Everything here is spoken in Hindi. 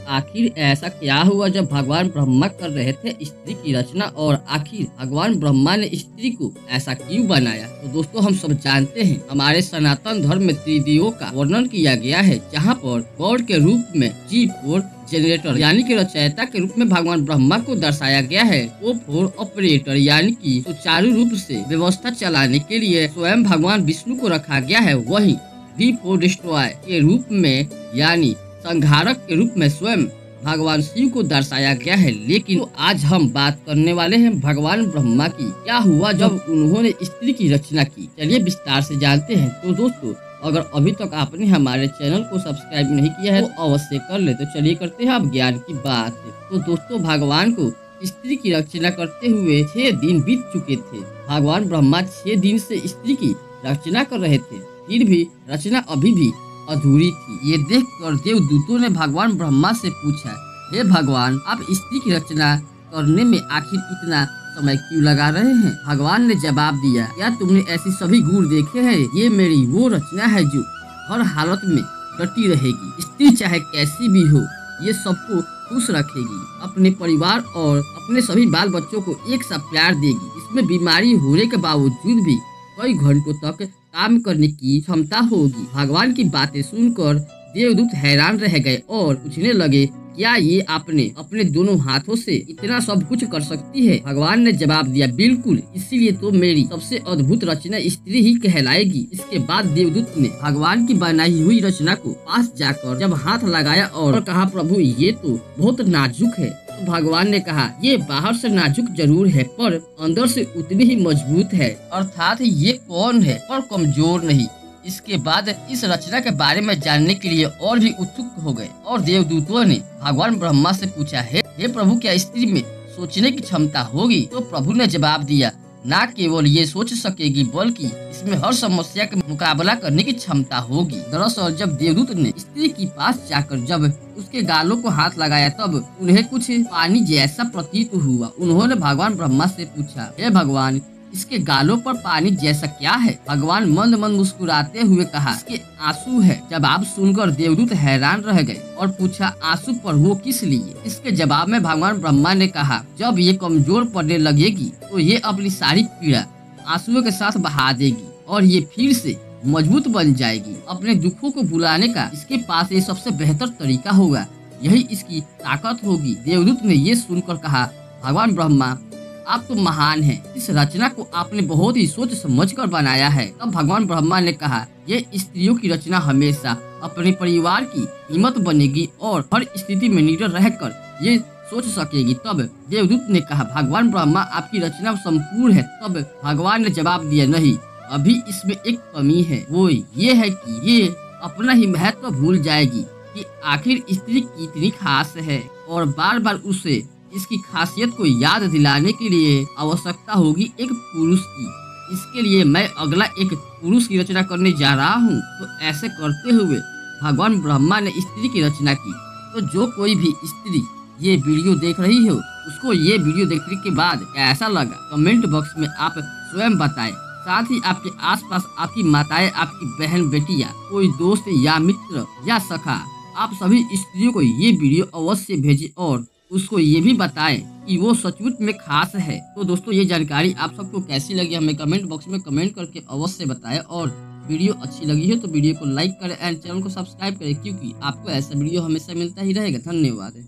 आखिर ऐसा क्या हुआ जब भगवान ब्रह्मा कर रहे थे स्त्री की रचना, और आखिर भगवान ब्रह्मा ने स्त्री को ऐसा क्यों बनाया? तो दोस्तों हम सब जानते हैं हमारे सनातन धर्म में त्रिदेवों का वर्णन किया गया है, जहाँ पर गॉड के रूप में G4 जनरेटर यानी कि रचयिता के रूप में भगवान ब्रह्मा को दर्शाया गया है। O4 ऑपरेटर यानी कि सुचारू रूप से व्यवस्था चलाने के लिए स्वयं भगवान विष्णु को रखा गया है। वहीं D4 डिस्ट्रॉय के रूप में यानी संहारक के रूप में स्वयं भगवान शिव को दर्शाया गया है। लेकिन तो आज हम बात करने वाले हैं भगवान ब्रह्मा की। क्या हुआ जब उन्होंने स्त्री की रचना की? चलिए विस्तार से जानते हैं। तो दोस्तों अगर अभी तक आपने हमारे चैनल को सब्सक्राइब नहीं किया है तो अवश्य कर ले। तो चलिए करते हैं अब ज्ञान की बात। तो दोस्तों भगवान को स्त्री की रचना करते हुए 6 दिन बीत चुके थे। भगवान ब्रह्मा 6 दिन से स्त्री की रचना कर रहे थे, फिर भी रचना अभी भी अधूरी थी। ये देखकर देवदूतों ने भगवान ब्रह्मा से पूछा, हे भगवान, आप स्त्री की रचना करने में आखिर इतना समय क्यों लगा रहे हैं? भगवान ने जवाब दिया, क्या तुमने ऐसी सभी गुण देखे हैं? ये मेरी वो रचना है जो हर हालत में डटी रहेगी। स्त्री चाहे कैसी भी हो, ये सबको खुश रखेगी, अपने परिवार और अपने सभी बाल बच्चों को एक सा प्यार देगी। इसमें बीमारी होने के बावजूद भी कई घंटों तक काम करने की क्षमता होगी। भगवान की बातें सुनकर देवदूत हैरान रह गए और पूछने लगे, क्या ये आपने अपने दोनों हाथों से इतना सब कुछ कर सकती है? भगवान ने जवाब दिया, बिल्कुल, इसीलिए तो मेरी सबसे अद्भुत रचना स्त्री ही कहलाएगी। इसके बाद देवदूत ने भगवान की बनाई हुई रचना को पास जाकर जब हाथ लगाया और कहा, प्रभु ये तो बहुत नाजुक है। तो भगवान ने कहा, ये बाहर से नाजुक जरूर है पर अंदर से उतनी ही मजबूत है, अर्थात ये कौन है पर कमजोर नहीं। इसके बाद इस रचना के बारे में जानने के लिए और भी उत्सुक हो गए और देवदूतों ने भगवान ब्रह्मा से पूछा, हे प्रभु, क्या स्त्री में सोचने की क्षमता होगी? तो प्रभु ने जवाब दिया, न केवल ये सोच सकेगी बल्कि इसमें हर समस्या का मुकाबला करने की क्षमता होगी। दरअसल जब देवदूत ने स्त्री के पास जाकर जब उसके गालों को हाथ लगाया तब उन्हें कुछ पानी जैसा प्रतीत हुआ। उन्होंने भगवान ब्रह्मा से पूछा, हे भगवान, इसके गालों पर पानी जैसा क्या है? भगवान मंद मंद मुस्कुराते हुए कहा, इसके आंसू है। जवाब सुनकर देवदूत हैरान रह गए और पूछा, आंसू पर वो किस लिए? इसके जवाब में भगवान ब्रह्मा ने कहा, जब ये कमजोर पड़ने लगेगी तो ये अपनी सारी पीड़ा आंसुओं के साथ बहा देगी और ये फिर से मजबूत बन जाएगी। अपने दुखों को भुलाने का इसके पास ये सबसे बेहतर तरीका होगा, यही इसकी ताकत होगी। देवदूत ने ये सुनकर कहा, भगवान ब्रह्मा, आप तो महान हैं। इस रचना को आपने बहुत ही सोच समझ कर बनाया है। तब भगवान ब्रह्मा ने कहा, ये स्त्रियों की रचना हमेशा अपने परिवार की हिम्मत बनेगी और हर स्थिति में निडर रहकर ये सोच सकेगी। तब देवदूत ने कहा, भगवान ब्रह्मा, आपकी रचना संपूर्ण है। तब भगवान ने जवाब दिया, नहीं, अभी इसमें एक कमी है। वो ये है कि ये अपना ही महत्व भूल जाएगी कि आखिर स्त्री कितनी खास है और बार बार उसे इसकी खासियत को याद दिलाने के लिए आवश्यकता होगी एक पुरुष की। इसके लिए मैं अगला एक पुरुष की रचना करने जा रहा हूँ। तो ऐसे करते हुए भगवान ब्रह्मा ने स्त्री की रचना की। तो जो कोई भी स्त्री ये वीडियो देख रही हो उसको ये वीडियो देखने के बाद कैसा लगा कमेंट बॉक्स में आप स्वयं बताएं। साथ ही आपके आसपास आपकी माताएं, आपकी बहन बेटियां, कोई दोस्त या मित्र या सखा, आप सभी स्त्रियों को ये वीडियो अवश्य भेजें और उसको ये भी बताएं कि वो सचमुच में खास है। तो दोस्तों ये जानकारी आप सबको कैसी लगी हमें कमेंट बॉक्स में कमेंट करके अवश्य बताएं और वीडियो अच्छी लगी है तो वीडियो को लाइक करें एंड चैनल को सब्सक्राइब करें, क्योंकि आपको ऐसा वीडियो हमेशा मिलता ही रहेगा। धन्यवाद।